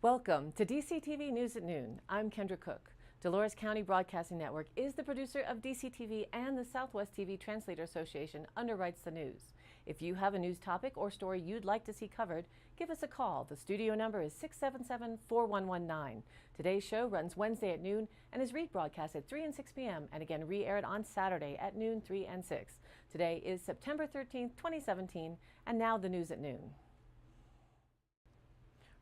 Welcome to DCTV News at Noon. I'm Kendra Cook. Dolores County Broadcasting Network is the producer of DCTV, and the Southwest TV Translator Association underwrites the news. If you have a news topic or story you'd like to see covered, give us a call. The studio number is 677-4119. Today's show runs Wednesday at noon and is rebroadcast at 3 and 6 p.m. and again re-aired on Saturday at noon, 3 and 6. Today is September 13th, 2017, and now the news at noon.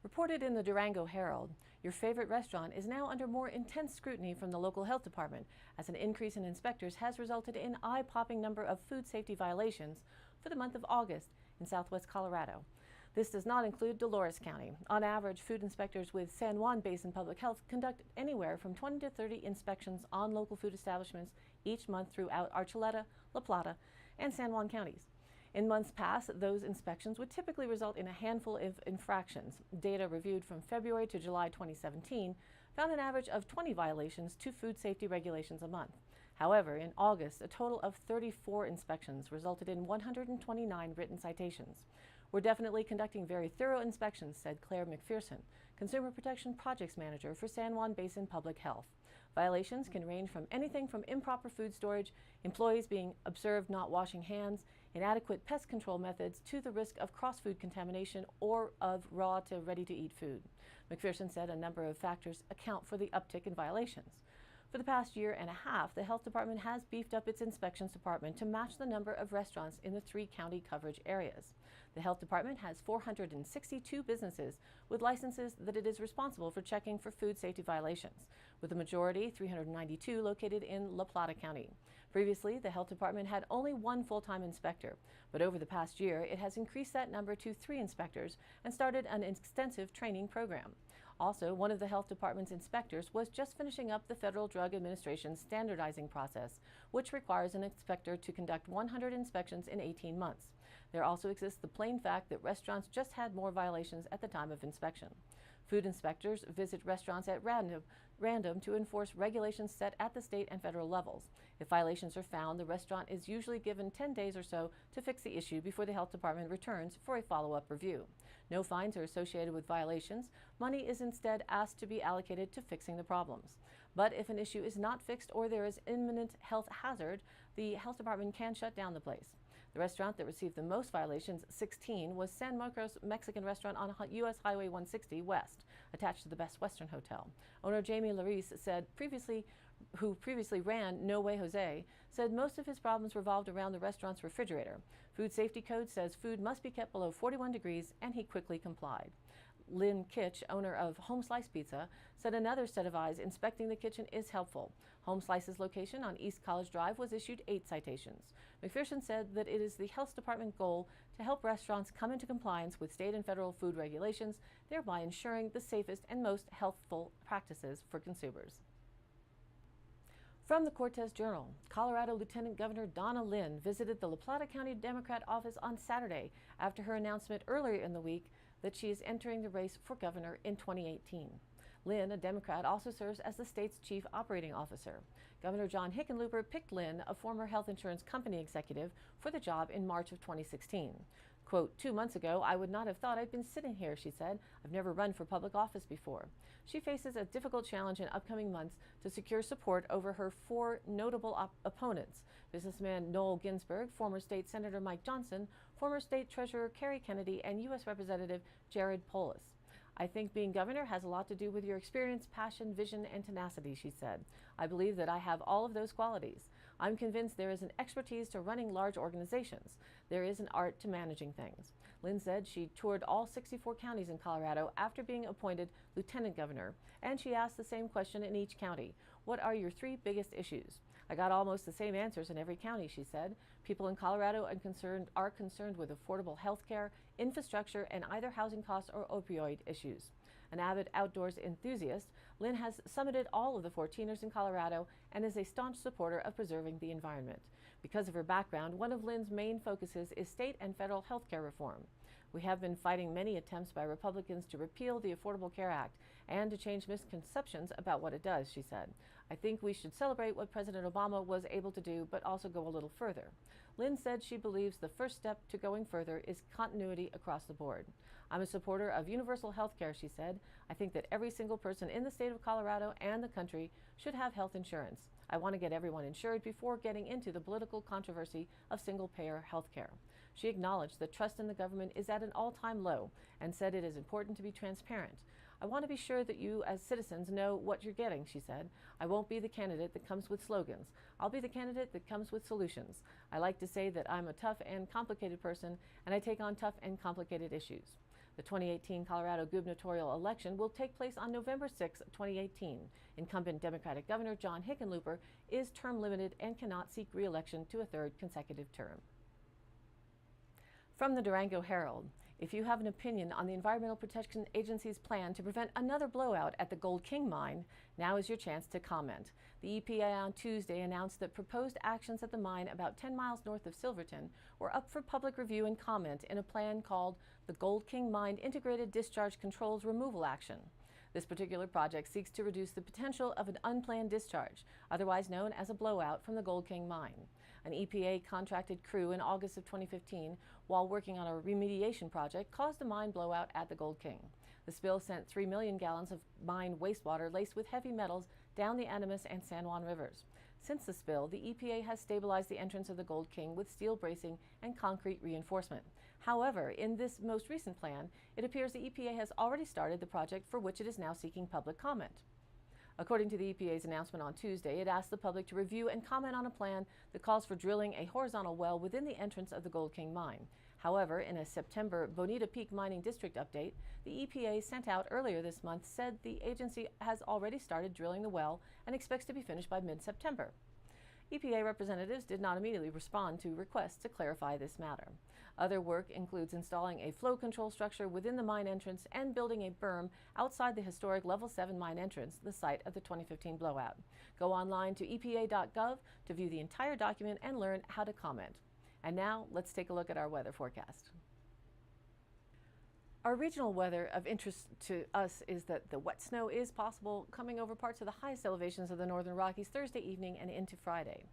Reported in the Durango Herald, your favorite restaurant is now under more intense scrutiny from the local health department, as an increase in inspectors has resulted in an eye-popping number of food safety violations for the month of August in southwest Colorado. This does not include Dolores County. On average, food inspectors with San Juan Basin Public Health conduct anywhere from 20 to 30 inspections on local food establishments each month throughout Archuleta, La Plata, and San Juan counties. In months past, those inspections would typically result in a handful of infractions. Data reviewed from February to July 2017 found an average of 20 violations to food safety regulations a month. However, in August, a total of 34 inspections resulted in 129 written citations. We're definitely conducting very thorough inspections, said Claire McPherson, Consumer Protection Projects Manager for San Juan Basin Public Health. Violations can range from anything from improper food storage, employees being observed not washing hands, inadequate pest control methods, to the risk of cross-food contamination or of raw to ready-to-eat food. McPherson said a number of factors account for the uptick in violations. For the past year and a half, the health department has beefed up its inspections department to match the number of restaurants in the 3 county coverage areas. The health department has 462 businesses with licenses that it is responsible for checking for food safety violations, with the majority, 392, located in La Plata County. Previously, the health department had only 1 full-time inspector, but over the past year, it has increased that number to 3 inspectors and started an extensive training program. Also, one of the health department's inspectors was just finishing up the Federal Drug Administration's standardizing process, which requires an inspector to conduct 100 inspections in 18 months. There also exists the plain fact that restaurants just had more violations at the time of inspection. Food inspectors visit restaurants at random to enforce regulations set at the state and federal levels. If violations are found, the restaurant is usually given 10 days or so to fix the issue before the health department returns for a follow-up review. No fines are associated with violations. Money is instead asked to be allocated to fixing the problems. But if an issue is not fixed or there is imminent health hazard, the health department can shut down the place. The restaurant that received the most violations, 16, was San Marcos Mexican restaurant on U.S. Highway 160 West, attached to the Best Western Hotel. Owner Jamie Larice who previously ran No Way Jose, said most of his problems revolved around the restaurant's refrigerator. Food safety code says food must be kept below 41 degrees, and he quickly complied. Lynn Kitch, owner of Home Slice Pizza, said another set of eyes inspecting the kitchen is helpful. Home Slice's location on East College Drive was issued 8 citations. McPherson said that it is the health department goal to help restaurants come into compliance with state and federal food regulations, thereby ensuring the safest and most healthful practices for consumers. From the Cortez Journal, Colorado Lieutenant Governor Donna Lynn visited the La Plata County Democrat office on Saturday after her announcement earlier in the week that she is entering the race for governor in 2018. Lynn, a Democrat, also serves as the state's chief operating officer. Governor John Hickenlooper picked Lynn, a former health insurance company executive, for the job in March of 2016. Quote, 2 months ago, I would not have thought I'd been sitting here, she said. I've never run for public office before. She faces a difficult challenge in upcoming months to secure support over her 4 notable opponents: businessman Noel Ginsburg, former state Senator Mike Johnson, former state treasurer Kerry Kennedy, and U.S. Representative Jared Polis. I think being governor has a lot to do with your experience, passion, vision, and tenacity, she said. I believe that I have all of those qualities. I'm convinced there is an expertise to running large organizations. There is an art to managing things. Lynn said she toured all 64 counties in Colorado after being appointed lieutenant governor, and she asked the same question in each county. What are your 3 biggest issues? I got almost the same answers in every county, she said. People in Colorado are concerned with affordable health care, infrastructure, and either housing costs or opioid issues. An avid outdoors enthusiast, Lynn has summited all of the 14ers in Colorado and is a staunch supporter of preserving the environment. Because of her background, one of Lynn's main focuses is state and federal health care reform. We have been fighting many attempts by Republicans to repeal the Affordable Care Act, and to change misconceptions about what it does, she said. I think we should celebrate what President Obama was able to do, but also go a little further. Lynn said she believes the first step to going further is continuity across the board. I'm a supporter of universal health care, she said. I think that every single person in the state of Colorado and the country should have health insurance. I want to get everyone insured before getting into the political controversy of single-payer health care. She acknowledged that trust in the government is at an all-time low and said it is important to be transparent. I want to be sure that you as citizens know what you're getting, she said. I won't be the candidate that comes with slogans. I'll be the candidate that comes with solutions. I like to say that I'm a tough and complicated person, and I take on tough and complicated issues. The 2018 Colorado gubernatorial election will take place on November 6, 2018. Incumbent Democratic Governor John Hickenlooper is term limited and cannot seek re-election to a third consecutive term. From the Durango Herald, if you have an opinion on the Environmental Protection Agency's plan to prevent another blowout at the Gold King mine, now is your chance to comment. The EPA on Tuesday announced that proposed actions at the mine about 10 miles north of Silverton were up for public review and comment in a plan called the Gold King Mine Integrated Discharge Controls Removal Action. This particular project seeks to reduce the potential of an unplanned discharge, otherwise known as a blowout from the Gold King mine. An EPA contracted crew in August of 2015, while working on a remediation project, caused a mine blowout at the Gold King. The spill sent 3 million gallons of mine wastewater laced with heavy metals down the Animas and San Juan rivers. Since the spill, the EPA has stabilized the entrance of the Gold King with steel bracing and concrete reinforcement. However, in this most recent plan, it appears the EPA has already started the project for which it is now seeking public comment. According to the EPA's announcement on Tuesday, it asked the public to review and comment on a plan that calls for drilling a horizontal well within the entrance of the Gold King mine. However, in a September Bonita Peak Mining District update, the EPA sent out earlier this month said the agency has already started drilling the well and expects to be finished by mid-September. EPA representatives did not immediately respond to requests to clarify this matter. Other work includes installing a flow control structure within the mine entrance and building a berm outside the historic Level 7 mine entrance, the site of the 2015 blowout. Go online to epa.gov to view the entire document and learn how to comment. And now, let's take a look at our weather forecast. Our regional weather of interest to us is that the wet snow is possible coming over parts of the highest elevations of the northern Rockies Thursday evening and into Friday.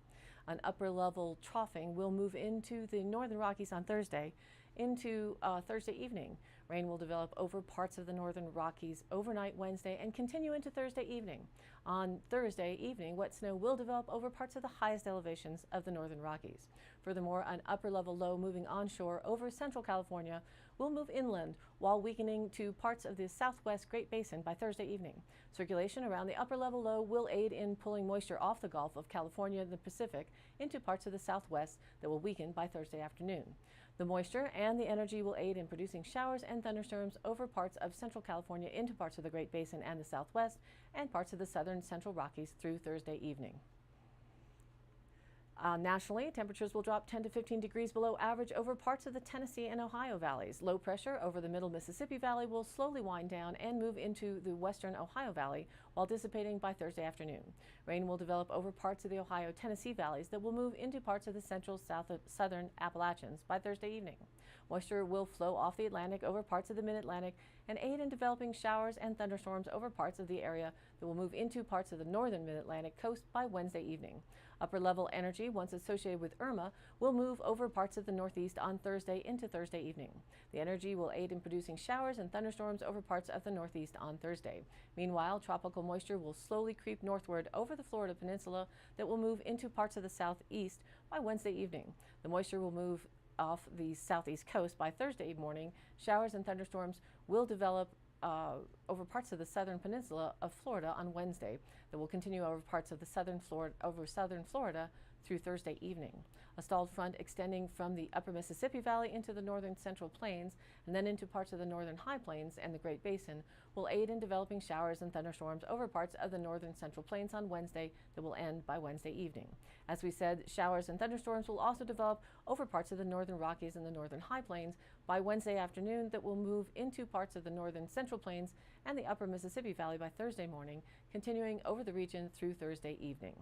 An upper level troughing will move into the northern Rockies on Thursday into Thursday evening. Rain will develop over parts of the northern Rockies overnight Wednesday and continue into Thursday evening. On Thursday evening, wet snow will develop over parts of the highest elevations of the northern Rockies. Furthermore, an upper level low moving onshore over central California will move inland while weakening to parts of the southwest Great Basin by Thursday evening. Circulation around the upper level low will aid in pulling moisture off the Gulf of California and the Pacific into parts of the southwest that will weaken by Thursday afternoon. The moisture and the energy will aid in producing showers and thunderstorms over parts of central California into parts of the Great Basin and the southwest and parts of the southern central Rockies through Thursday evening. Nationally, temperatures will drop 10 to 15 degrees below average over parts of the Tennessee and Ohio valleys. Low pressure over the middle Mississippi Valley will slowly wind down and move into the western Ohio Valley while dissipating by Thursday afternoon. Rain will develop over parts of the Ohio-Tennessee valleys that will move into parts of the central southern Appalachians by Thursday evening. Moisture will flow off the Atlantic over parts of the mid-Atlantic and aid in developing showers and thunderstorms over parts of the area that will move into parts of the northern mid-Atlantic coast by Wednesday evening. Upper-level energy, once associated with Irma, will move over parts of the northeast on Thursday into Thursday evening. The energy will aid in producing showers and thunderstorms over parts of the northeast on Thursday. Meanwhile, tropical moisture will slowly creep northward over the Florida peninsula that will move into parts of the southeast by Wednesday evening. The moisture will move off the southeast coast by Thursday morning. Showers and thunderstorms will develop over parts of the southern peninsula of Florida on Wednesday that will continue over parts of the southern Florida through Thursday evening. A stalled front extending from the upper Mississippi Valley into the northern central plains and then into parts of the northern high plains and the Great Basin will aid in developing showers and thunderstorms over parts of the northern central plains on Wednesday that will end by Wednesday evening. As we said, showers and thunderstorms will also develop over parts of the northern Rockies and the northern high plains by Wednesday afternoon that will move into parts of the northern central plains and the upper Mississippi Valley by Thursday morning, continuing over the region through Thursday evening.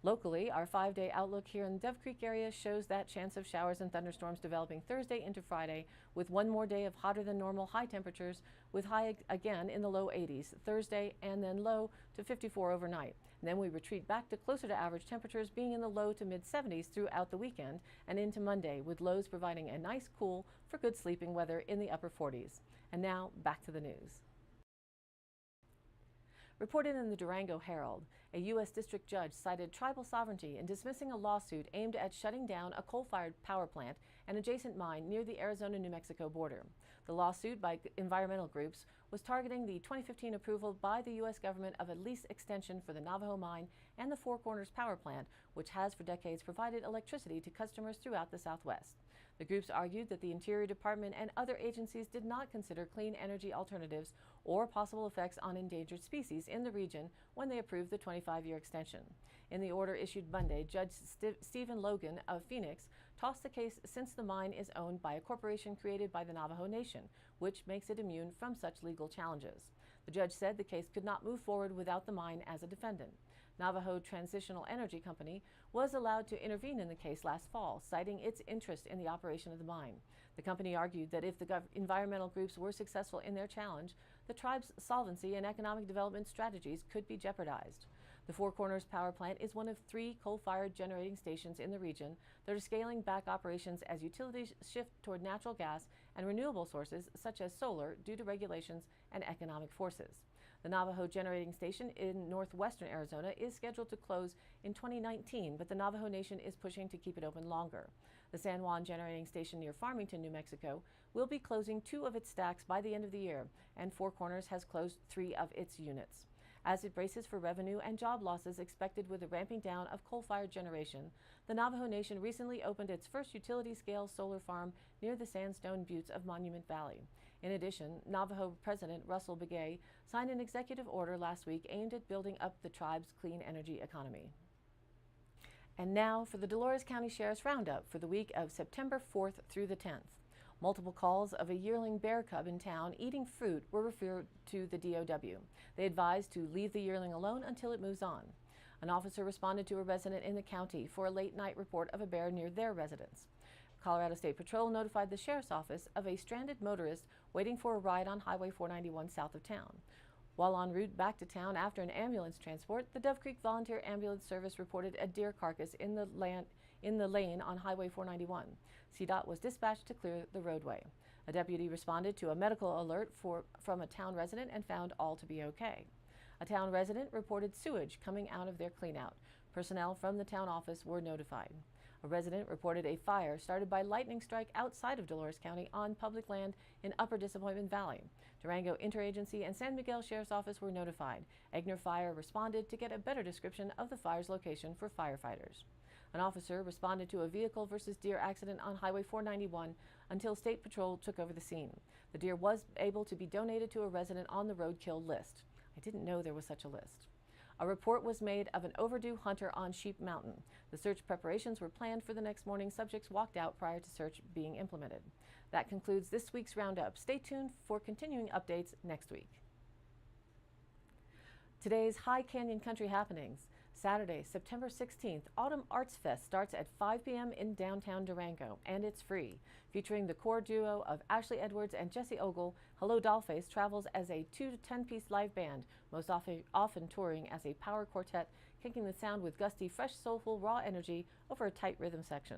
Locally, our 5-day outlook here in the Dove Creek area shows that chance of showers and thunderstorms developing Thursday into Friday, with one more day of hotter than normal high temperatures, with high again in the low 80s Thursday and then low to 54 overnight. And then we retreat back to closer to average temperatures, being in the low to mid 70s throughout the weekend and into Monday, with lows providing a nice cool for good sleeping weather in the upper 40s. And now back to the news. Reported in the Durango Herald, a U.S. district judge cited tribal sovereignty in dismissing a lawsuit aimed at shutting down a coal-fired power plant and adjacent mine near the Arizona-New Mexico border. The lawsuit by environmental groups was targeting the 2015 approval by the U.S. government of a lease extension for the Navajo mine and the Four Corners power plant, which has for decades provided electricity to customers throughout the Southwest. The groups argued that the Interior Department and other agencies did not consider clean energy alternatives or possible effects on endangered species in the region when they approved the 25-year extension. In the order issued Monday, Judge Stephen Logan of Phoenix tossed the case since the mine is owned by a corporation created by the Navajo Nation, which makes it immune from such legal challenges. The judge said the case could not move forward without the mine as a defendant. Navajo Transitional Energy Company was allowed to intervene in the case last fall, citing its interest in the operation of the mine. The company argued that if the environmental groups were successful in their challenge, the tribe's solvency and economic development strategies could be jeopardized. The Four Corners power plant is one of 3 coal-fired generating stations in the region that are scaling back operations as utilities shift toward natural gas and renewable sources such as solar due to regulations and economic forces. The Navajo generating station in northwestern Arizona is scheduled to close in 2019, but the Navajo Nation is pushing to keep it open longer. The San Juan generating station near Farmington, New Mexico, will be closing 2 of its stacks by the end of the year, and Four Corners has closed 3 of its units. As it braces for revenue and job losses expected with the ramping down of coal-fired generation, the Navajo Nation recently opened its first utility-scale solar farm near the sandstone buttes of Monument Valley. In addition, Navajo President Russell Begay signed an executive order last week aimed at building up the tribe's clean energy economy. And now for the Dolores County Sheriff's Roundup for the week of September 4th through the 10th. Multiple calls of a yearling bear cub in town eating fruit were referred to the DOW. They advised to leave the yearling alone until it moves on. An officer responded to a resident in the county for a late-night report of a bear near their residence. Colorado State Patrol notified the Sheriff's Office of a stranded motorist waiting for a ride on Highway 491 south of town. While en route back to town after an ambulance transport, the Dove Creek Volunteer Ambulance Service reported a deer carcass in the lane on Highway 491. CDOT was dispatched to clear the roadway. A deputy responded to a medical alert from a town resident and found all to be okay. A town resident reported sewage coming out of their cleanout. Personnel from the town office were notified. A resident reported a fire started by lightning strike outside of Dolores County on public land in Upper Disappointment Valley. Durango Interagency and San Miguel Sheriff's Office were notified. Egner Fire responded to get a better description of the fire's location for firefighters. An officer responded to a vehicle versus deer accident on Highway 491 until State Patrol took over the scene. The deer was able to be donated to a resident on the roadkill list. I didn't know there was such a list. A report was made of an overdue hunter on Sheep Mountain. The search preparations were planned for the next morning. Subjects walked out prior to search being implemented. That concludes this week's roundup. Stay tuned for continuing updates next week. Today's High Canyon Country happenings. Saturday, September 16th, Autumn Arts Fest starts at 5 p.m. in downtown Durango, and it's free. Featuring the core duo of Ashley Edwards and Jesse Ogle, Hello Dollface travels as a 2 to 10-piece live band, most often touring as a power quartet, kicking the sound with gusty, fresh, soulful, raw energy over a tight rhythm section.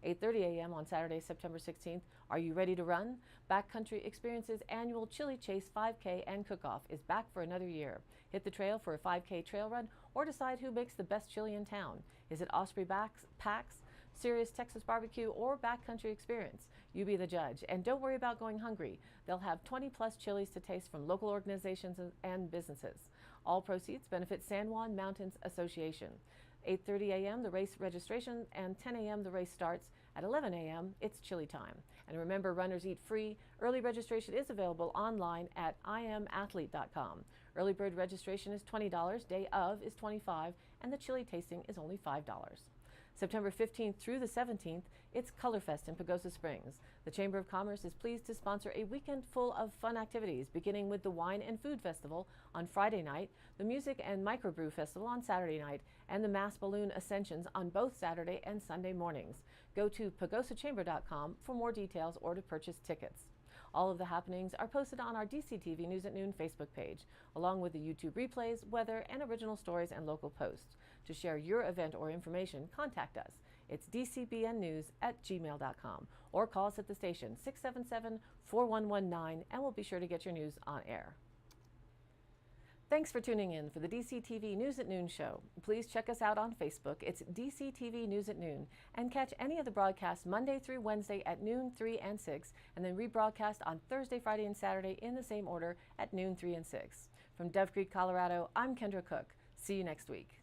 8:30 a.m. on Saturday, September 16th. Are you ready to run? Backcountry Experience's annual Chili Chase 5K and Cook-Off is back for another year. Hit the trail for a 5K trail run or decide who makes the best chili in town. Is it Osprey Packs, Serious Texas Barbecue, or Backcountry Experience? You be the judge. And don't worry about going hungry. They'll have 20-plus chilies to taste from local organizations and businesses. All proceeds benefit San Juan Mountains Association. 8:30 a.m. the race registration, and 10 a.m. the race starts. At 11 a.m. it's chili time. And remember, runners eat free. Early registration is available online at iamathlete.com. Early bird registration is $20, day of is $25, and the chili tasting is only $5. September 15th through the 17th, it's Colorfest in Pagosa Springs. The Chamber of Commerce is pleased to sponsor a weekend full of fun activities, beginning with the Wine and Food Festival on Friday night, the Music and Microbrew Festival on Saturday night, and the mass balloon ascensions on both Saturday and Sunday mornings. Go to pagosachamber.com for more details or to purchase tickets. All of the happenings are posted on our DCTV News at Noon Facebook page, along with the YouTube replays, weather, and original stories and local posts. To share your event or information, contact us. It's dcbnnews@gmail.com or call us at the station 677-4119 and we'll be sure to get your news on air. Thanks for tuning in for the DCTV News at Noon show. Please check us out on Facebook. It's DCTV News at Noon. And catch any of the broadcasts Monday through Wednesday at noon, 3, and 6, and then rebroadcast on Thursday, Friday, and Saturday in the same order at noon, 3, and 6. From Dove Creek, Colorado, I'm Kendra Cook. See you next week.